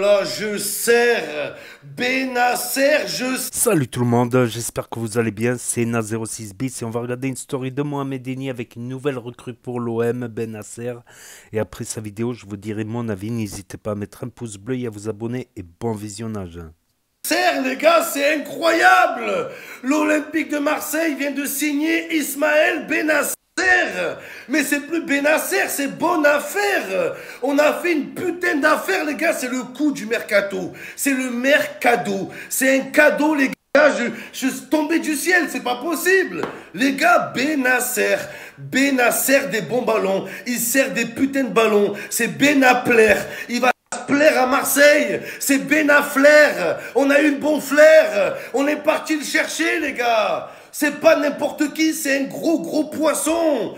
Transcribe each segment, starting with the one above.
là, je sers. Benasser, je... Salut tout le monde, j'espère que vous allez bien, c'est Na06 bis et on va regarder une story de Mohamed Eni avec une nouvelle recrue pour l'OM, Benasser. Et après sa vidéo, je vous dirai mon avis, n'hésitez pas à mettre un pouce bleu et à vous abonner et bon visionnage. Les gars, c'est incroyable. L'Olympique de Marseille vient de signer Ismaël Benasser. Mais c'est plus Benasser, c'est bonne affaire. On a fait une putain d'affaire, les gars. C'est le coup du mercato. C'est le mercado. C'est un cadeau, les gars. Je suis tombé du ciel, c'est pas possible. Les gars, Benasser des bons ballons. Il sert des putains de ballons. C'est Benapler. Il va plaire à Marseille, c'est Benaflair. On a eu le bon flair. On est parti le chercher, les gars. C'est pas n'importe qui, c'est un gros poisson.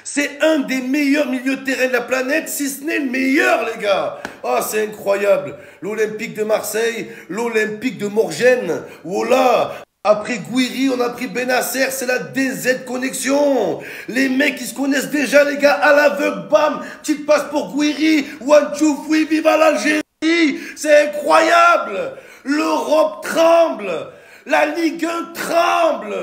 C'est un des meilleurs milieux de terrain de la planète, si ce n'est le meilleur, les gars. Ah, c'est incroyable. L'Olympique de Marseille, l'Olympique de Morgène. Voilà. Après Gouiri, on a pris Benasser, c'est la DZ connexion. Les mecs, ils se connaissent déjà, les gars, à l'aveugle, bam, petite passe pour Gouiri, one, two, three, viva l'Algérie. C'est incroyable. L'Europe tremble. La Ligue 1 tremble.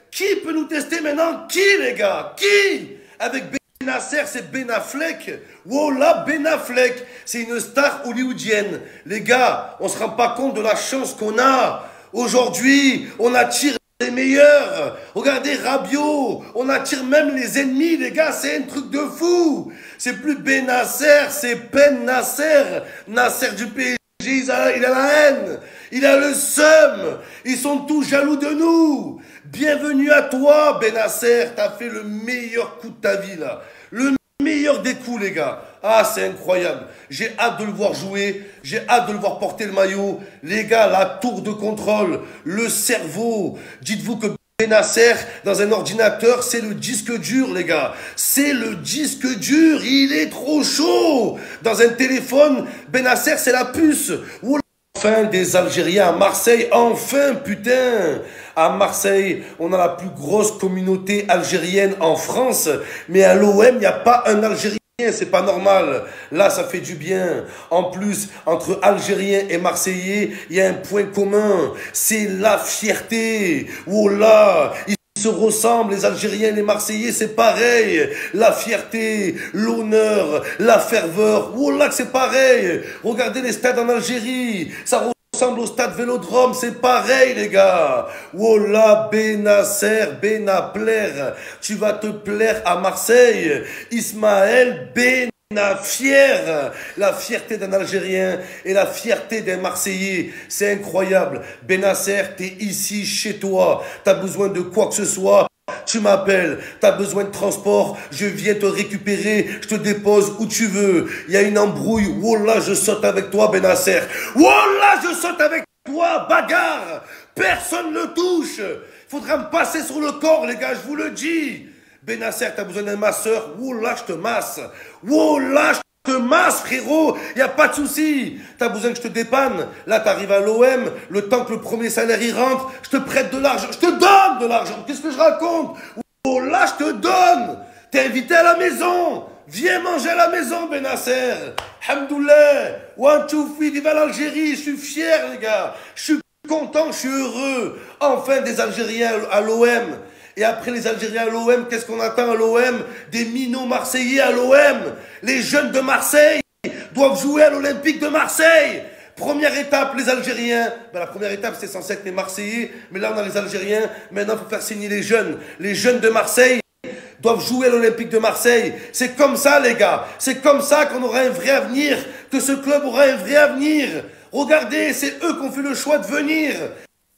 Qui peut nous tester maintenant? Qui, les gars? Qui? Avec Benasser, c'est Ben Affleck. Voilà, Ben Affleck. C'est une star hollywoodienne. Les gars, on se rend pas compte de la chance qu'on a. Aujourd'hui, on attire les meilleurs. Regardez Rabiot. On attire même les ennemis, les gars. C'est un truc de fou. C'est plus Benasser, c'est Ben Nasser. Nasser du PSG, il a la haine. Il a le seum. Ils sont tous jaloux de nous. Bienvenue à toi, Benasser. T'as fait le meilleur coup de ta vie, là. Le meilleur des coups, les gars. Ah, c'est incroyable. J'ai hâte de le voir jouer. J'ai hâte de le voir porter le maillot. Les gars, la tour de contrôle, le cerveau. Dites-vous que Benasser, dans un ordinateur, c'est le disque dur, les gars. C'est le disque dur. Il est trop chaud. Dans un téléphone, Benasser, c'est la puce. Enfin, des Algériens à Marseille. Enfin, putain. À Marseille, on a la plus grosse communauté algérienne en France. Mais à l'OM, il n'y a pas un Algérien. C'est pas normal. Là, ça fait du bien. En plus, entre Algériens et Marseillais, il y a un point commun. C'est la fierté. Oh là, ils se ressemblent, les Algériens et les Marseillais, c'est pareil. La fierté, l'honneur, la ferveur. Oh là, c'est pareil. Regardez les stades en Algérie. Ça ressemble au stade Vélodrome, c'est pareil, les gars. Oh là, Benasser, Benapler, tu vas te plaire à Marseille. Ismaël Benafier, la fierté d'un Algérien et la fierté d'un Marseillais, c'est incroyable. Benasser, t'es ici chez toi, t'as besoin de quoi que ce soit. Tu m'appelles, t'as besoin de transport, je viens te récupérer, je te dépose où tu veux. Il y a une embrouille, wallah, je saute avec toi, Benasser. Wallah, je saute avec toi, bagarre. Personne ne touche. Faudra me passer sur le corps, les gars, je vous le dis. Benasser, t'as besoin d'un masseur, wallah, je te masse. Wallah, je te masse, frérot, y a pas de souci. T'as besoin que je te dépanne. Là, t'arrives à l'OM, le temps que le premier salaire y rentre, je te prête de l'argent, je te donne de l'argent. Qu'est-ce que je raconte? Oh là, je te donne. T'es invité à la maison. Viens manger à la maison, Benasser. Hamdoullah. One, two, three, viva l'Algérie. Je suis fier, les gars. Je suis content, je suis heureux. Enfin, des Algériens à l'OM. Et après les Algériens à l'OM, qu'est-ce qu'on attend à l'OM? Des minots marseillais à l'OM. Les jeunes de Marseille doivent jouer à l'Olympique de Marseille. Première étape, les Algériens. Ben, la première étape, c'est censé être les Marseillais. Mais là, on a les Algériens. Maintenant, il faut faire signer les jeunes. Les jeunes de Marseille doivent jouer à l'Olympique de Marseille. C'est comme ça, les gars. C'est comme ça qu'on aura un vrai avenir. Que ce club aura un vrai avenir. Regardez, c'est eux qui ont fait le choix de venir.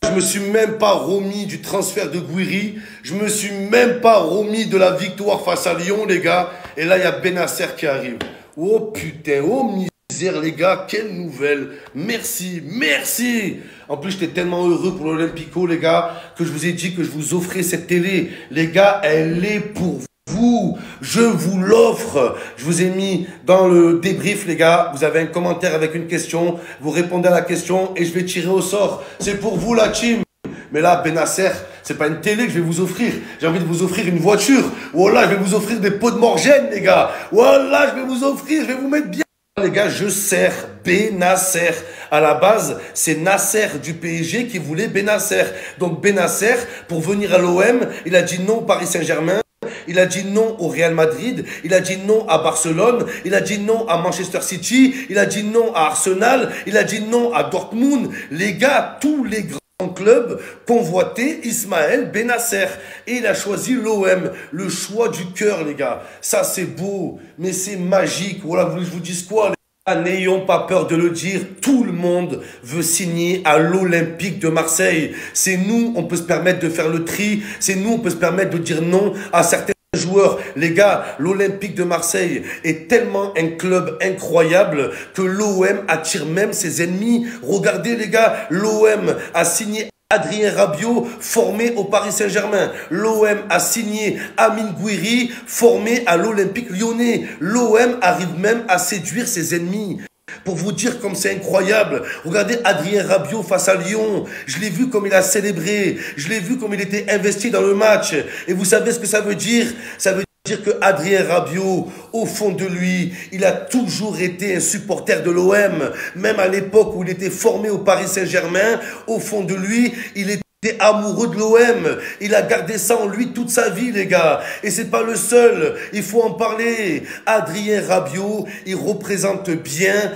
Je me suis même pas remis du transfert de Gouiri. Je me suis même pas remis de la victoire face à Lyon, les gars. Et là, il y a Benasser qui arrive. Oh putain, oh misère, les gars. Quelle nouvelle. Merci, merci. En plus, j'étais tellement heureux pour l'Olympico, les gars, que je vous ai dit que je vous offrais cette télé. Les gars, elle est pour vous. Je vous l'offre. Je vous ai mis dans le débrief, les gars. Vous avez un commentaire avec une question. Vous répondez à la question et je vais tirer au sort. C'est pour vous, la team. Mais là, Benasser, c'est pas une télé que je vais vous offrir. J'ai envie de vous offrir une voiture. Voilà, je vais vous offrir des pots de Morgène, les gars. Voilà, je vais vous offrir, je vais vous mettre bien Les gars, je sers Benasser. À la base, c'est Nasser du PSG qui voulait Benasser. Donc Benasser, pour venir à l'OM, il a dit non au Paris Saint-Germain. Il a dit non au Real Madrid, il a dit non à Barcelone, il a dit non à Manchester City, il a dit non à Arsenal, il a dit non à Dortmund. Les gars, tous les grands clubs convoitaient Ismaël Benasser. Et il a choisi l'OM, le choix du cœur, les gars. Ça, c'est beau, mais c'est magique. Voilà, vous voulez que je vous dise quoi, les gars? N'ayons pas peur de le dire, tout le monde veut signer à l'Olympique de Marseille. C'est nous, on peut se permettre de faire le tri, c'est nous, on peut se permettre de dire non à certains joueurs. Les gars, l'Olympique de Marseille est tellement un club incroyable que l'OM attire même ses ennemis. Regardez les gars, l'OM a signé Adrien Rabiot, formé au Paris Saint-Germain. L'OM a signé Amine Gouiri, formé à l'Olympique Lyonnais. L'OM arrive même à séduire ses ennemis. Pour vous dire comme c'est incroyable, regardez Adrien Rabiot face à Lyon. Je l'ai vu comme il a célébré. Je l'ai vu comme il était investi dans le match. Et vous savez ce que ça veut dire? Ça veut dire que Adrien Rabiot, au fond de lui, il a toujours été un supporter de l'OM. Même à l'époque où il était formé au Paris Saint-Germain, au fond de lui, il était amoureux de l'OM. Il a gardé ça en lui toute sa vie, les gars. Et c'est pas le seul. Il faut en parler. Adrien Rabiot, il représente bien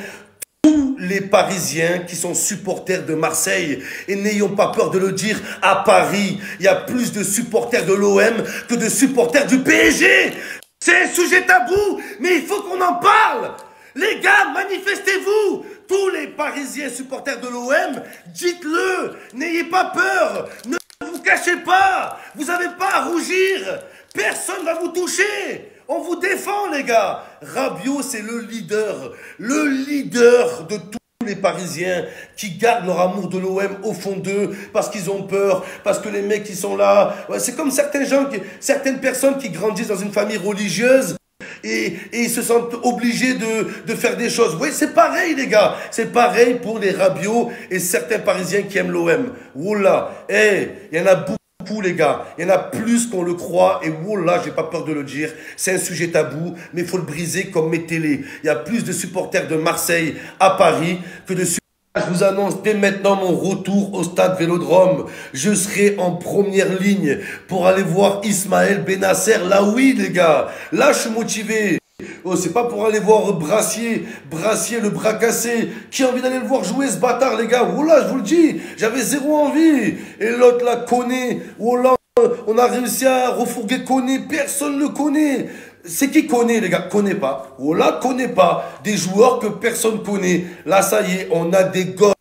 tous les Parisiens qui sont supporters de Marseille. Et n'ayons pas peur de le dire, à Paris, il y a plus de supporters de l'OM que de supporters du PSG. C'est un sujet tabou, mais il faut qu'on en parle. Les gars, manifestez-vous. Tous les Parisiens supporters de l'OM, dites-le. N'ayez pas peur. Ne vous cachez pas. Vous n'avez pas à rougir. Personne ne va vous toucher. On vous défend, les gars. Rabiot, c'est le leader de tous les Parisiens qui gardent leur amour de l'OM au fond d'eux parce qu'ils ont peur, parce que les mecs qui sont là, ouais, c'est comme certaines personnes qui grandissent dans une famille religieuse. Et ils se sentent obligés de faire des choses. Oui, c'est pareil, les gars. C'est pareil pour les Rabiot et certains Parisiens qui aiment l'OM. Wallah, il y en a beaucoup, les gars. Il y en a plus qu'on le croit. Et wallah, j'ai pas peur de le dire. C'est un sujet tabou, mais il faut le briser comme mes télés. Il y a plus de supporters de Marseille à Paris que de supporters. Je vous annonce dès maintenant mon retour au stade Vélodrome. Je serai en première ligne pour aller voir Ismaël Benasser. Là, oui, les gars. Là, je suis motivé. Oh, c'est pas pour aller voir Brassier, le bras cassé. Qui a envie d'aller le voir jouer, ce bâtard, les gars? Oh là, je vous le dis, j'avais zéro envie. Et l'autre, là, connaît. Oh là, on a réussi à refourguer Koné. Personne ne le connaît. C'est qui connaît, les gars? Connaît pas. Oh là, connaît pas. Des joueurs que personne connaît. Là, ça y est, on a des gosses.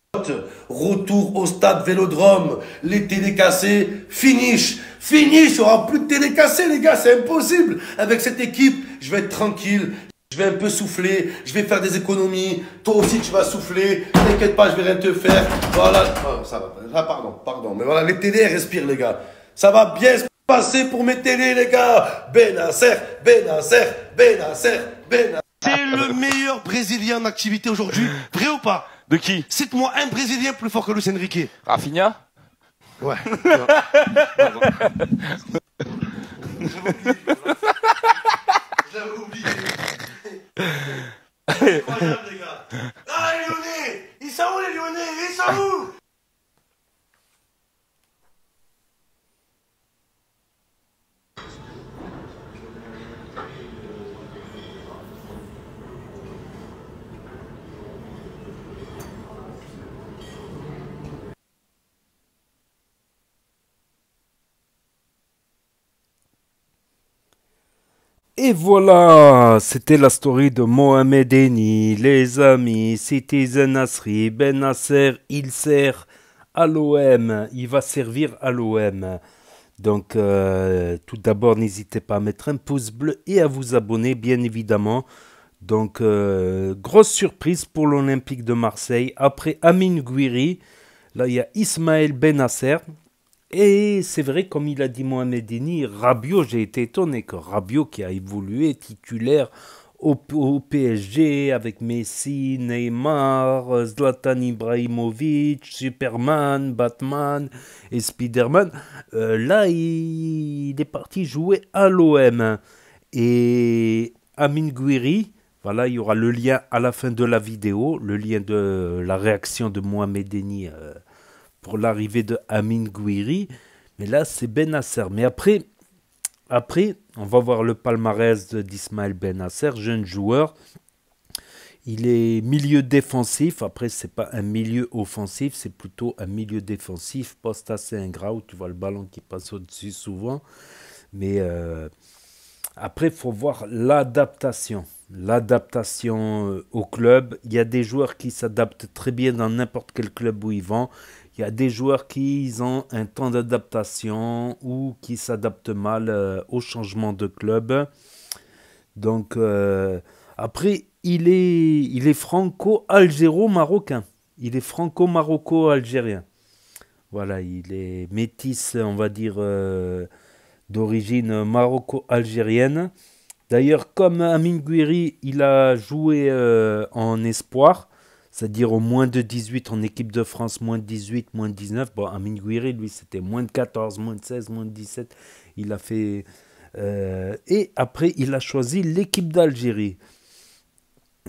Retour au stade Vélodrome. Les télés cassées, finish. Finish, il n'y aura plus de télé cassées, les gars. C'est impossible. Avec cette équipe, je vais être tranquille. Je vais un peu souffler. Je vais faire des économies. Toi aussi, tu vas souffler. T'inquiète pas, je vais rien te faire. Voilà. Oh, ça va. Ah, pardon. Mais voilà, les télés, elles respirent, les gars. Ça va bien se passer pour mes télés, les gars. Benasser. C'est le meilleur Brésilien en activité aujourd'hui. Vrai ou pas? De qui? Cite-moi un Brésilien plus fort que Luis Enrique. Rafinha? Ouais. J'avais oublié. Incroyable, les gars. Ah, les Lyonnais! Ils sont où, les Lyonnais? Ils sont où? Et voilà, c'était la story de Mohamed Eni, les amis, Citizen Nasri, Ben Nasser, il sert à l'OM, il va servir à l'OM. Donc, tout d'abord, n'hésitez pas à mettre un pouce bleu et à vous abonner, bien évidemment. Donc, grosse surprise pour l'Olympique de Marseille. Après Amine Gouiri, là, il y a Ismaël Benasser. Et c'est vrai, comme il a dit Mohamed Eni, Rabiot, j'ai été étonné que Rabiot, qui a évolué titulaire au PSG avec Messi, Neymar, Zlatan Ibrahimovic, Superman, Batman et Spider-Man, là, il est parti jouer à l'OM. Et Amine Gouiri, Voilà, il y aura le lien à la fin de la vidéo, le lien de la réaction de Mohamed Eni pour l'arrivée de Amin Gouiri. Mais là, c'est Benasser. Mais après, on va voir le palmarès d'Ismaël Benasser, jeune joueur. Il est milieu défensif. Après, c'est pas un milieu offensif, c'est plutôt un milieu défensif. Poste assez ingrat où tu vois le ballon qui passe au-dessus souvent. Mais après, il faut voir l'adaptation. L'adaptation au club. Il y a des joueurs qui s'adaptent très bien dans n'importe quel club où ils vont. Il y a des joueurs qui ont un temps d'adaptation ou qui s'adaptent mal au changement de club. Donc, après, il est franco-algéro-marocain. Il est franco-maroco-algérien. Voilà, il est métis, on va dire, d'origine maroco-algérienne. D'ailleurs, comme Amin Gouiri, il a joué en espoir, c'est-à-dire au moins de 18 en équipe de France, moins de 18, moins de 19. Bon, Amin Gouiri, lui, c'était moins de 14, moins de 16, moins de 17. Il a fait... et après, il a choisi l'équipe d'Algérie.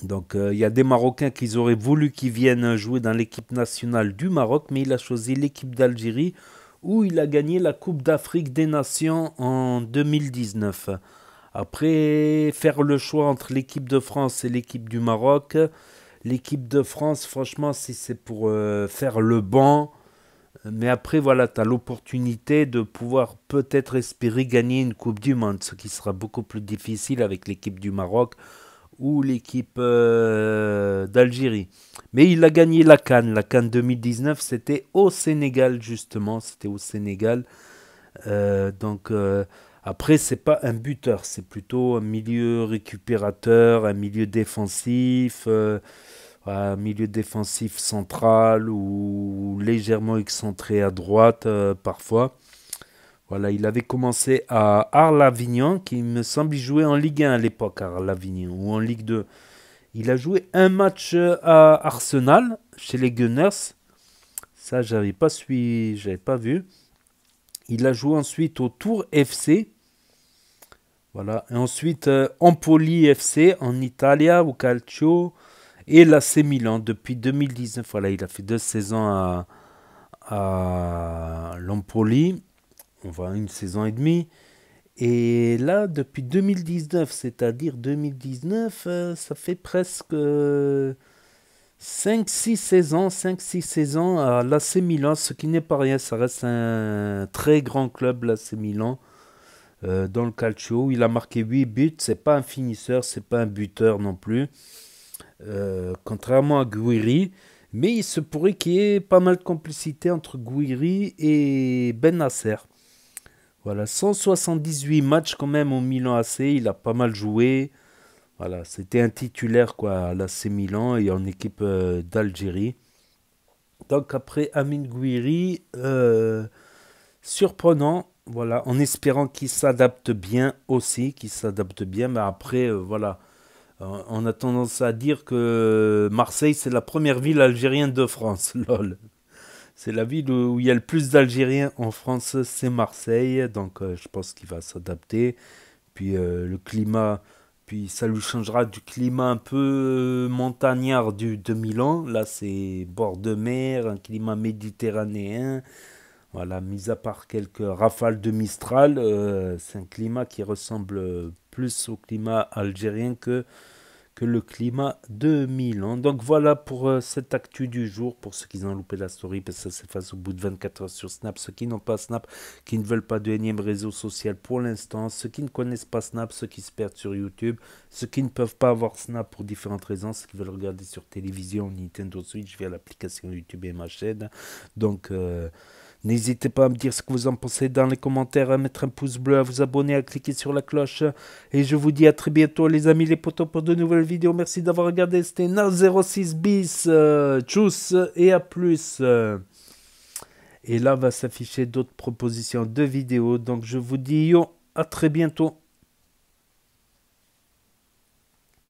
Donc, il y a des Marocains qui auraient voulu qu'ils viennent jouer dans l'équipe nationale du Maroc, mais il a choisi l'équipe d'Algérie où il a gagné la Coupe d'Afrique des Nations en 2019. Après, faire le choix entre l'équipe de France et l'équipe du Maroc, l'équipe de France, franchement, si c'est pour faire le banc, mais après, voilà, tu as l'opportunité de pouvoir peut-être espérer gagner une Coupe du Monde, ce qui sera beaucoup plus difficile avec l'équipe du Maroc ou l'équipe d'Algérie. Mais il a gagné la CAN. La CAN 2019, c'était au Sénégal, justement. C'était au Sénégal. Donc, après, c'est pas un buteur. C'est plutôt un milieu récupérateur, un milieu défensif. Un milieu défensif central ou légèrement excentré à droite parfois. Voilà, il avait commencé à Arles-Avignon, qui me semble jouer en Ligue 1 à l'époque, Arles-Avignon, ou en Ligue 2. Il a joué un match à Arsenal, chez les Gunners. Ça, j'avais pas vu. Il a joué ensuite au Tour FC. Voilà. Et ensuite, Empoli FC en Italie, au Calcio. Et l'AC Milan depuis 2019. Voilà, il a fait 2 saisons à l'Empoli. On va une saison et demie. Et là, depuis 2019, c'est-à-dire 2019, ça fait presque 5-6 saisons à l'AC Milan, ce qui n'est pas rien. Ça reste un très grand club, l'AC Milan, dans le calcio. Il a marqué 8 buts. C'est pas un finisseur, c'est pas un buteur non plus. Contrairement à Gouiri. Mais il se pourrait qu'il y ait pas mal de complicité entre Gouiri et Benasser. Voilà, 178 matchs quand même au Milan AC, il a pas mal joué. Voilà, c'était un titulaire quoi à l'AC Milan et en équipe d'Algérie. Donc après Amin Gouiri, surprenant, voilà, en espérant qu'il s'adapte bien aussi, qu'il s'adapte bien, mais après, voilà, on a tendance à dire que Marseille c'est la première ville algérienne de France, lol. C'est la ville où il y a le plus d'Algériens en France, c'est Marseille. Donc je pense qu'il va s'adapter. Puis le climat, puis ça lui changera du climat un peu montagnard de Milan. Là, c'est bord de mer, un climat méditerranéen. Voilà, mis à part quelques rafales de Mistral, c'est un climat qui ressemble plus au climat algérien que le climat de Milan. Donc voilà pour cette actu du jour, pour ceux qui ont loupé la story, parce que ça s'efface au bout de 24 heures sur Snap. Ceux qui n'ont pas Snap, qui ne veulent pas de énième réseau social pour l'instant, ceux qui ne connaissent pas Snap, ceux qui se perdent sur YouTube, ceux qui ne peuvent pas avoir Snap pour différentes raisons, ceux qui veulent regarder sur télévision, Nintendo Switch via l'application YouTube et ma chaîne. Donc n'hésitez pas à me dire ce que vous en pensez dans les commentaires, à mettre un pouce bleu, à vous abonner, à cliquer sur la cloche. Et je vous dis à très bientôt les amis, les potos, pour de nouvelles vidéos. Merci d'avoir regardé, c'était Na06 bis. Tchuss et à plus. Et là va s'afficher d'autres propositions de vidéos. Donc je vous dis yo, à très bientôt.